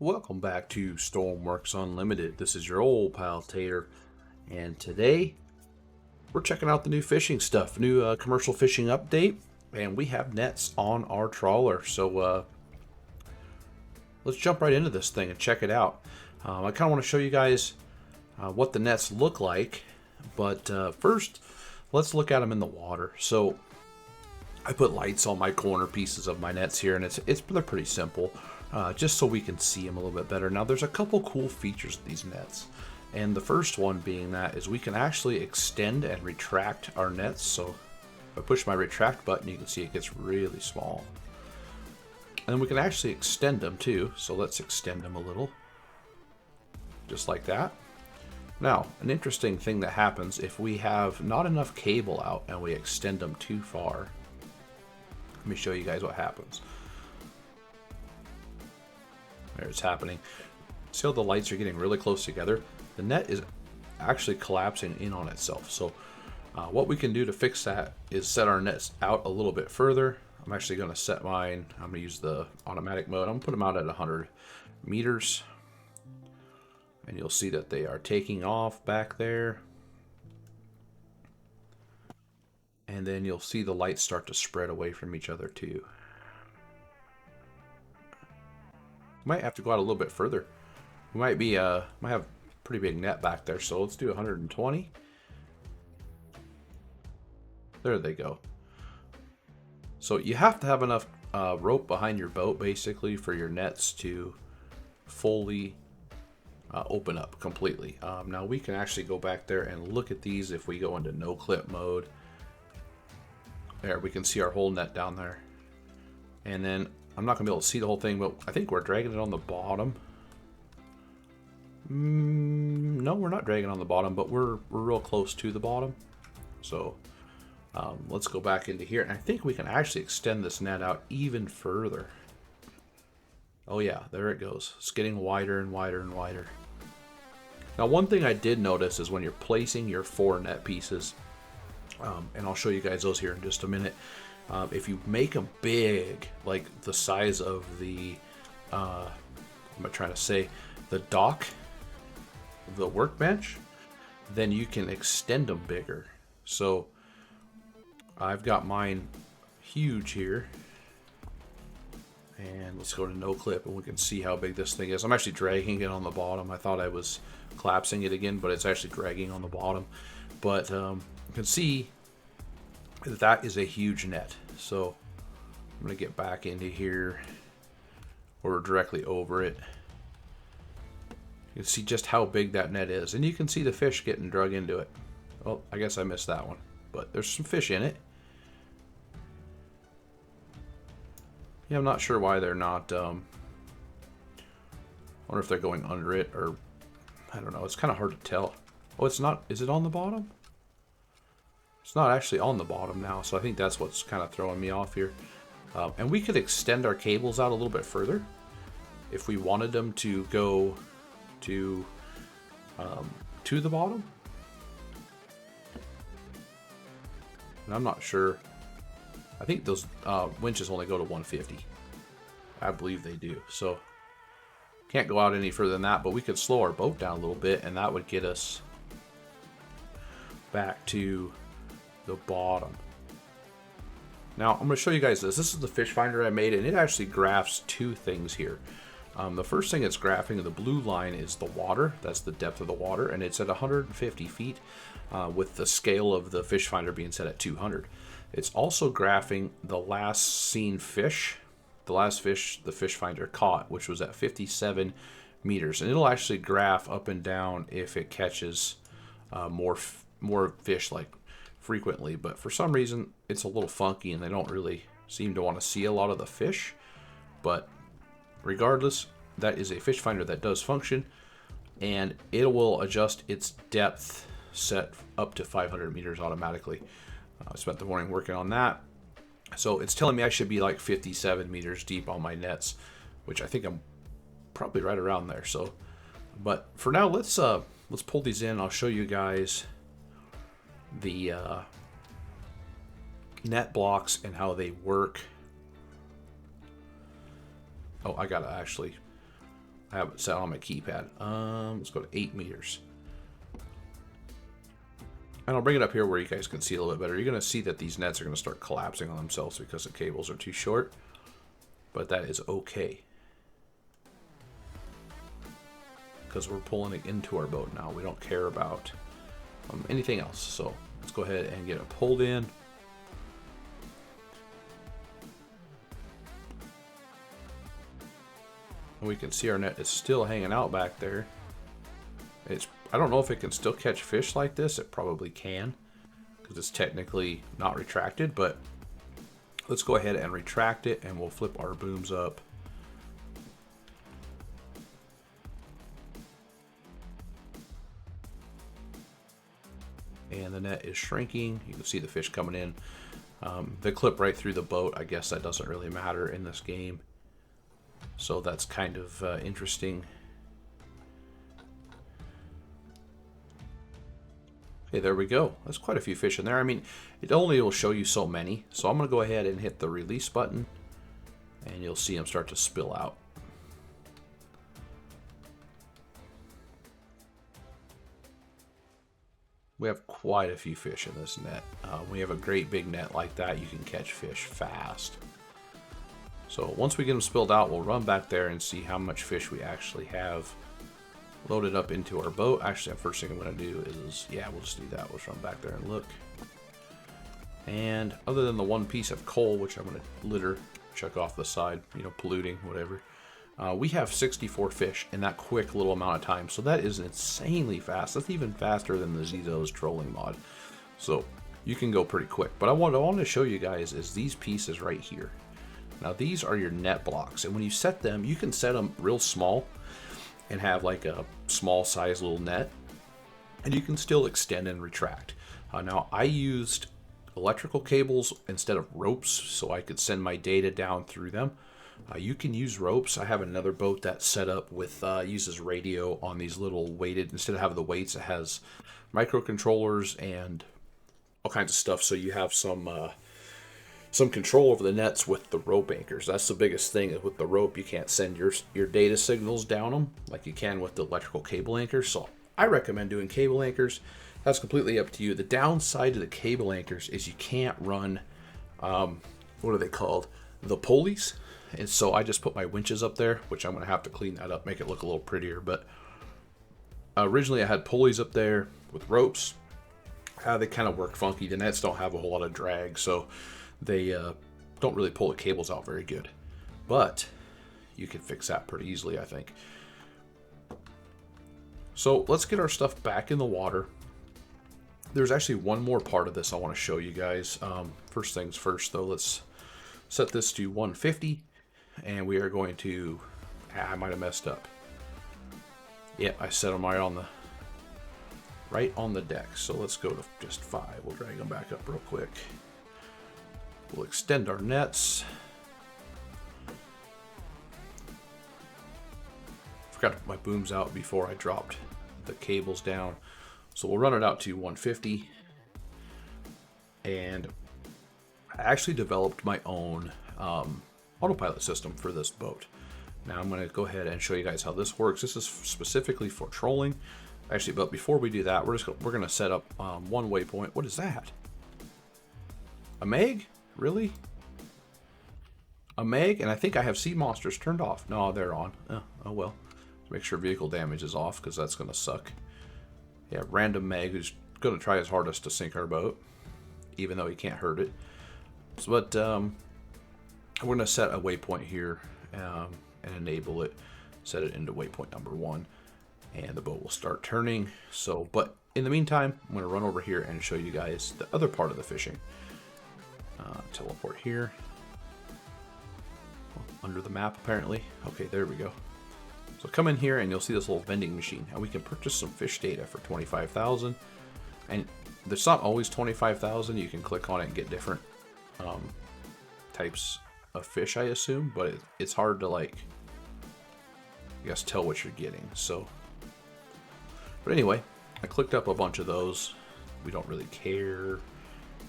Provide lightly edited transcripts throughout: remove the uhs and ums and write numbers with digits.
Welcome back to Stormworks Unlimited. This is your old pal Tater, and today we're checking out the new fishing stuff, new commercial fishing update, and we have nets on our trawler. So let's jump right into this thing and check it out. I kind of want to show you guys what the nets look like, but first let's look at them in the water. So I put lights on my corner pieces of my nets here, and they're pretty simple, just so we can see them a little bit better. Now, there's a couple cool features of these nets, and the first one being that is we can actually extend and retract our nets. So if I push my retract button, you can see it gets really small, and we can actually extend them too. So let's extend them a little, just like that. Now, an interesting thing that happens if we have not enough cable out and we extend them too far. Let me show you guys what happens. There, it's happening. See how the lights are getting really close together? The net is actually collapsing in on itself. So what we can do to fix that is set our nets out a little bit further. I'm actually going to set mine. I'm going to use the automatic mode. I'm going to put them out at 100 meters. And you'll see that they are taking off back there. And then you'll see the lights start to spread away from each other too. Might have to go out a little bit further. We might have a pretty big net back there, so let's do 120. There they go. So you have to have enough rope behind your boat, basically, for your nets to fully open up completely. Now we can actually go back there and look at these if we go into no clip mode. There, we can see our whole net down there. And then, I'm not going to be able to see the whole thing, but I think we're dragging it on the bottom. No, we're not dragging on the bottom, but we're real close to the bottom. So, let's go back into here. And I think we can actually extend this net out even further. Oh yeah, there it goes. It's getting wider and wider and wider. Now, one thing I did notice is when you're placing your 4 net pieces, and I'll show you guys those here in just a minute. If you make them big, like the size of the, what am I trying to say, the dock, the workbench, then you can extend them bigger. So I've got mine huge here. And let's go to no clip and we can see how big this thing is. I'm actually dragging it on the bottom. I thought I was collapsing it again, but it's actually dragging on the bottom. But you can see that that is a huge net. So I'm going to get back into here or directly over it. You can see just how big that net is. And you can see the fish getting drug into it. Well, I guess I missed that one. But there's some fish in it. Yeah, I'm not sure why they're not... I wonder if they're going under it or... I don't know. It's kind of hard to tell. Oh, it's not... Is it on the bottom? It's not actually on the bottom now, so I think that's what's kind of throwing me off here. And we could extend our cables out a little bit further if we wanted them to go to the bottom. And I'm not sure. I think those winches only go to 150. I believe they do. So can't go out any further than that, but we could slow our boat down a little bit, and that would get us back to the bottom. Now I'm going to show you guys this. This is the fish finder I made, and it actually graphs 2 things here. The first thing it's graphing, the blue line, is the water. That's the depth of the water, and it's at 150 feet with the scale of the fish finder being set at 200. It's also graphing the last seen fish, the last fish the fish finder caught, which was at 57 meters. And it'll actually graph up and down if it catches more fish, like frequently. But for some reason, it's a little funky and they don't really seem to want to see a lot of the fish. But regardless, that is a fish finder that does function, and it will adjust its depth set up to 500 meters automatically. I spent the morning working on that. So it's telling me I should be like 57 meters deep on my nets, which I think I'm probably right around there. So, but for now, let's pull these in. I'll show you guys the net blocks and how they work. Oh, I gotta actually I have it set on my keypad. Let's go to 8 meters. And I'll bring it up here where you guys can see a little bit better. You're going to see that these nets are going to start collapsing on themselves because the cables are too short. But that is okay. Because we're pulling it into our boat now. We don't care about anything else. So let's go ahead and get it pulled in. And we can see our net is still hanging out back there. I don't know if it can still catch fish like this. It probably can, because it's technically not retracted, but let's go ahead and retract it, and we'll flip our booms up. And the net is shrinking. You can see the fish coming in. They clip right through the boat. I guess that doesn't really matter in this game. So that's kind of interesting. Okay, there we go. That's quite a few fish in there. I mean, it only will show you so many. So I'm going to go ahead and hit the release button, and you'll see them start to spill out. We have quite a few fish in this net. When you have a great big net like that, you can catch fish fast. So once we get them spilled out, we'll run back there and see how much fish we actually have loaded up into our boat. Actually, the first thing I'm going to do is, yeah, we'll just do that. We'll just run back there and look. And other than the one piece of coal, which I'm going to litter, chuck off the side, you know, polluting, whatever, we have 64 fish in that quick little amount of time. So that is insanely fast. That's even faster than the Zizo's trolling mod. So you can go pretty quick. But what I want to show you guys is these pieces right here. Now these are your net blocks, and when you set them, you can set them real small and have like a small size little net, and you can still extend and retract. Now I used electrical cables instead of ropes so I could send my data down through them. You can use ropes. I have another boat that's set up with uses radio on these little weighted, instead of having the weights, it has microcontrollers and all kinds of stuff, so you have some control over the nets with the rope anchors. That's the biggest thing. With the rope, you can't send your data signals down them like you can with the electrical cable anchors. So I recommend doing cable anchors. That's completely up to you. The downside to the cable anchors is you can't run, what are they called? The pulleys. And so I just put my winches up there, which I'm going to have to clean that up, make it look a little prettier. But originally I had pulleys up there with ropes. They kind of work funky. The nets don't have a whole lot of drag, so they don't really pull the cables out very good. But you can fix that pretty easily, I think. So let's get our stuff back in the water. There's actually one more part of this I want to show you guys. First things first, though, let's set this to 150. And we are going to... I might have messed up. Yep, I set them right on the deck. So let's go to just 5. We'll drag them back up real quick. We'll extend our nets. Forgot to put my booms out before I dropped the cables down. So we'll run it out to 150. And I actually developed my own autopilot system for this boat. Now I'm going to go ahead and show you guys how this works. This is specifically for trolling. Actually, but before we do that, we're going to set up one waypoint. What is that? A Meg? Really? A Meg? And I think I have sea monsters turned off. No, they're on. Oh well. Make sure vehicle damage is off, because that's going to suck. Yeah, random Meg who's going to try his hardest to sink our boat, even though he can't hurt it. So, but we're going to set a waypoint here and enable it. Set it into waypoint number 1. And the boat will start turning. So, but in the meantime, I'm going to run over here and show you guys the other part of the fishing. Teleport here. Under the map, apparently. Okay, there we go. So come in here and you'll see this little vending machine. And we can purchase some fish data for 25,000. And there's not always 25,000. You can click on it and get different types of fish, I assume. But it's hard to, like, I guess, tell what you're getting. So, but anyway, I clicked up a bunch of those. We don't really care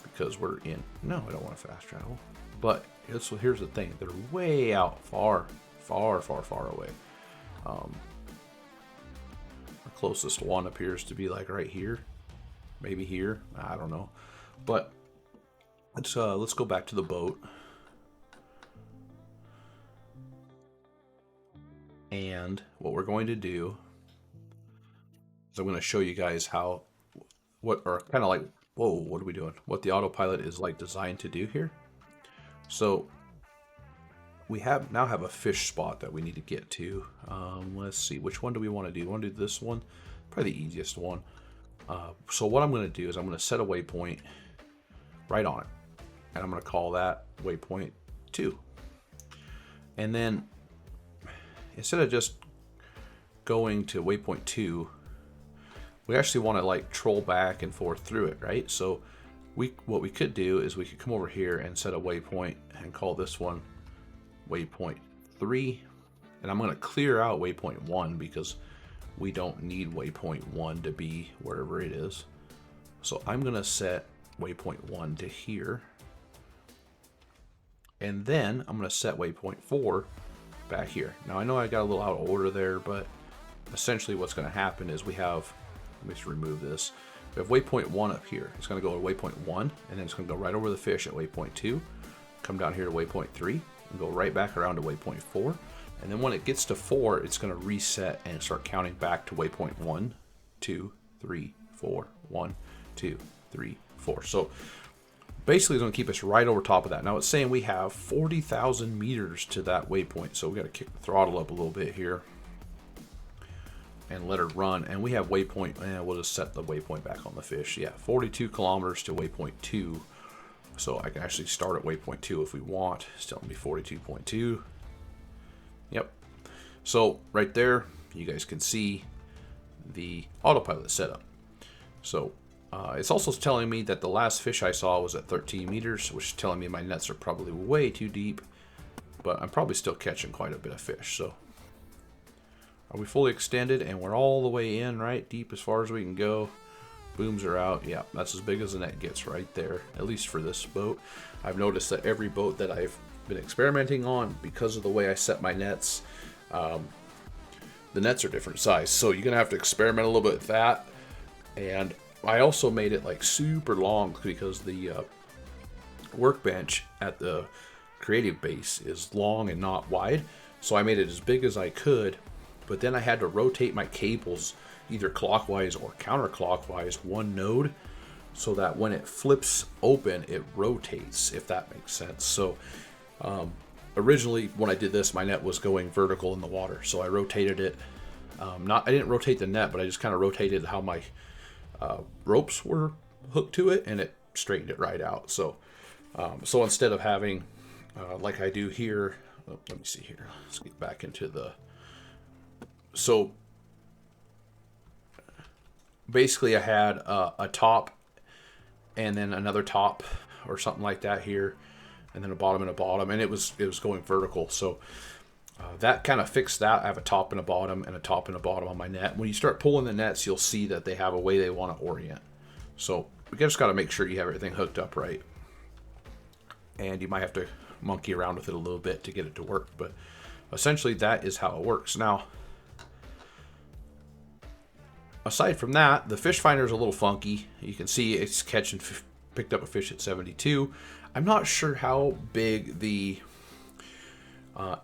because we're in. No, I don't want to fast travel. But here's the thing. They're way out far away. The closest one appears to be like right here, maybe here. I don't know, but let's go back to the boat. And what we're going to do is I'm going to show you guys how, what are kind of like, whoa, what are we doing? What the autopilot is like designed to do here. So we now have a fish spot that we need to get to. Let's see, which one do we want to do? We want to do this one, probably the easiest one. So what I'm going to do is I'm going to set a waypoint right on it, and I'm going to call that waypoint 2. And then instead of just going to waypoint 2, we actually want to like troll back and forth through it, right? So what we could do is we could come over here and set a waypoint and call this one waypoint 3. And I'm going to clear out waypoint 1 because we don't need waypoint 1 to be wherever it is. So I'm going to set waypoint 1 to here. And then I'm going to set waypoint 4 back here. Now I know I got a little out of order there, but essentially what's going to happen is we have, let me just remove this. We have waypoint 1 up here. It's going to go to waypoint 1, and then it's going to go right over the fish at waypoint 2, come down here to waypoint 3, and go right back around to waypoint 4. And then when it gets to 4, it's going to reset and start counting back to waypoint 1, 2, 3, 4, 1, 2, 3, 4. So basically it's going to keep us right over top of that. Now it's saying we have 40,000 meters to that waypoint, so we got to kick the throttle up a little bit here and let her run. And we have waypoint, we'll just set the waypoint back on the fish. Yeah, 42 kilometers to waypoint 2. So I can actually start at waypoint 2 if we want. It's telling me 42.2. Yep. So right there, you guys can see the autopilot setup. So it's also telling me that the last fish I saw was at 13 meters, which is telling me my nets are probably way too deep, but I'm probably still catching quite a bit of fish. So are we fully extended? And we're all the way in, right? Deep as far as we can go. Booms are out. Yeah, that's as big as the net gets right there, at least for this boat. I've noticed that every boat that I've been experimenting on, because of the way I set my nets, the nets are different size. So you're going to have to experiment a little bit with that. And I also made it like super long because the workbench at the creative base is long and not wide. So I made it as big as I could, but then I had to rotate my cables either clockwise or counterclockwise one node so that when it flips open, it rotates, if that makes sense. So originally when I did this, my net was going vertical in the water. So I rotated it. I didn't rotate the net, but I just kind of rotated how my ropes were hooked to it, and it straightened it right out. So so instead of having like I do here, let me see here, let's get back into the, so basically I had a top and then another top or something like that here, and then a bottom and a bottom, and it was going vertical. So that kind of fixed that. I have a top and a bottom and a top and a bottom on my net. When you start pulling the nets, you'll see that they have a way they want to orient. So we just got to make sure you have everything hooked up right. And you might have to monkey around with it a little bit to get it to work. But essentially that is how it works. Now, aside from that, the fish finder is a little funky. You can see it's picked up a fish at 72. I'm not sure how big the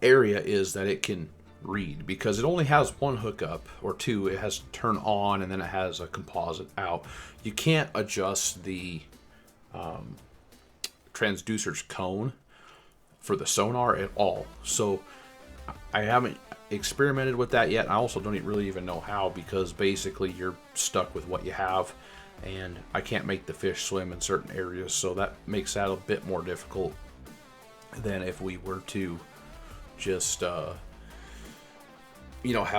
area is that it can read, because it only has one hookup or two. It has to turn on, and then it has a composite out. You can't adjust the transducer's cone for the sonar at all. So I haven't experimented with that yet. I also don't really even know how, because basically you're stuck with what you have, and I can't make the fish swim in certain areas, so that makes that a bit more difficult than if we were to just have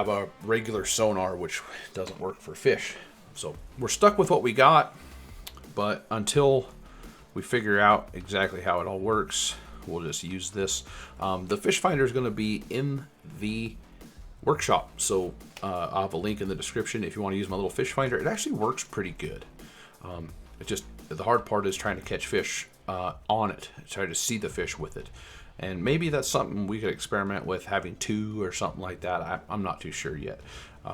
a regular sonar, which doesn't work for fish. So we're stuck with what we got, but until we figure out exactly how it all works, we'll just use this. The fish finder is going to be in the workshop, so I'll have a link in the description if you want to use my little fish finder. It actually works pretty good. It just, the hard part is trying to catch fish on it, try to see the fish with it. And maybe that's something we could experiment with, having 2 or something like that. I'm not too sure yet.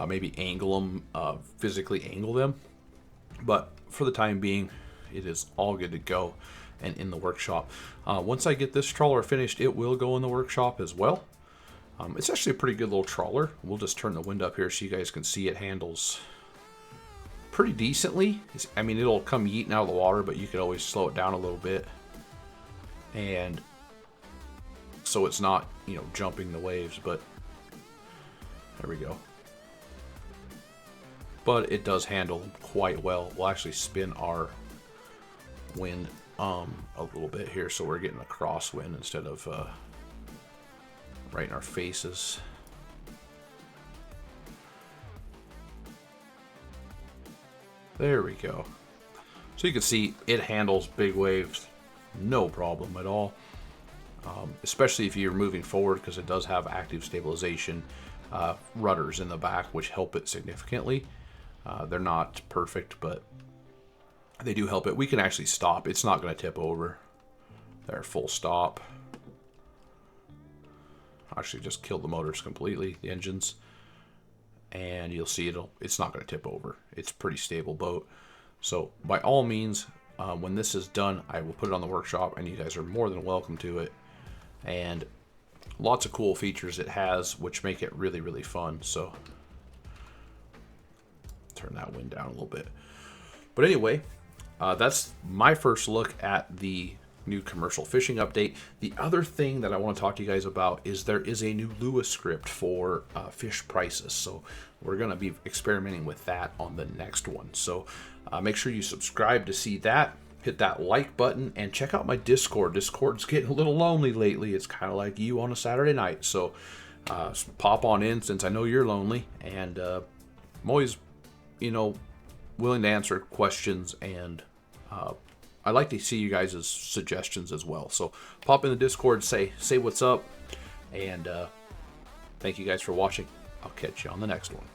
Maybe angle them, physically angle them. But for the time being, it is all good to go and in the workshop. Once I get this trawler finished, it will go in the workshop as well. It's actually a pretty good little trawler. We'll just turn the wind up here so you guys can see it handles pretty decently. I mean, it'll come yeeting out of the water, but you can always slow it down a little bit. And so it's not, you know, jumping the waves, but there we go. But it does handle quite well. We'll actually spin our wind a little bit here, so we're getting a crosswind instead of right in our faces. There we go. So you can see it handles big waves, no problem at all. Especially if you're moving forward, because it does have active stabilization rudders in the back, which help it significantly. They're not perfect, but they do help it. We can actually stop. It's not going to tip over. There, full stop. Actually just killed the motors completely, the engines. And you'll see it's not going to tip over. It's a pretty stable boat. So by all means, when this is done, I will put it on the workshop, and you guys are more than welcome to it. And lots of cool features it has, which make it really, really fun. So turn that wind down a little bit. But anyway, that's my first look at the new commercial fishing update. The other thing that I want to talk to you guys about is there is a new Lewis script for fish prices. So we're going to be experimenting with that on the next one. So make sure you subscribe to see that. Hit that like button and check out my Discord. Discord's getting a little lonely lately. It's kind of like you on a Saturday night. So pop on in, since I know you're lonely. And I'm always, you know, willing to answer questions, and I like to see you guys' suggestions as well. So pop in the Discord, say what's up, and thank you guys for watching. I'll catch you on the next one.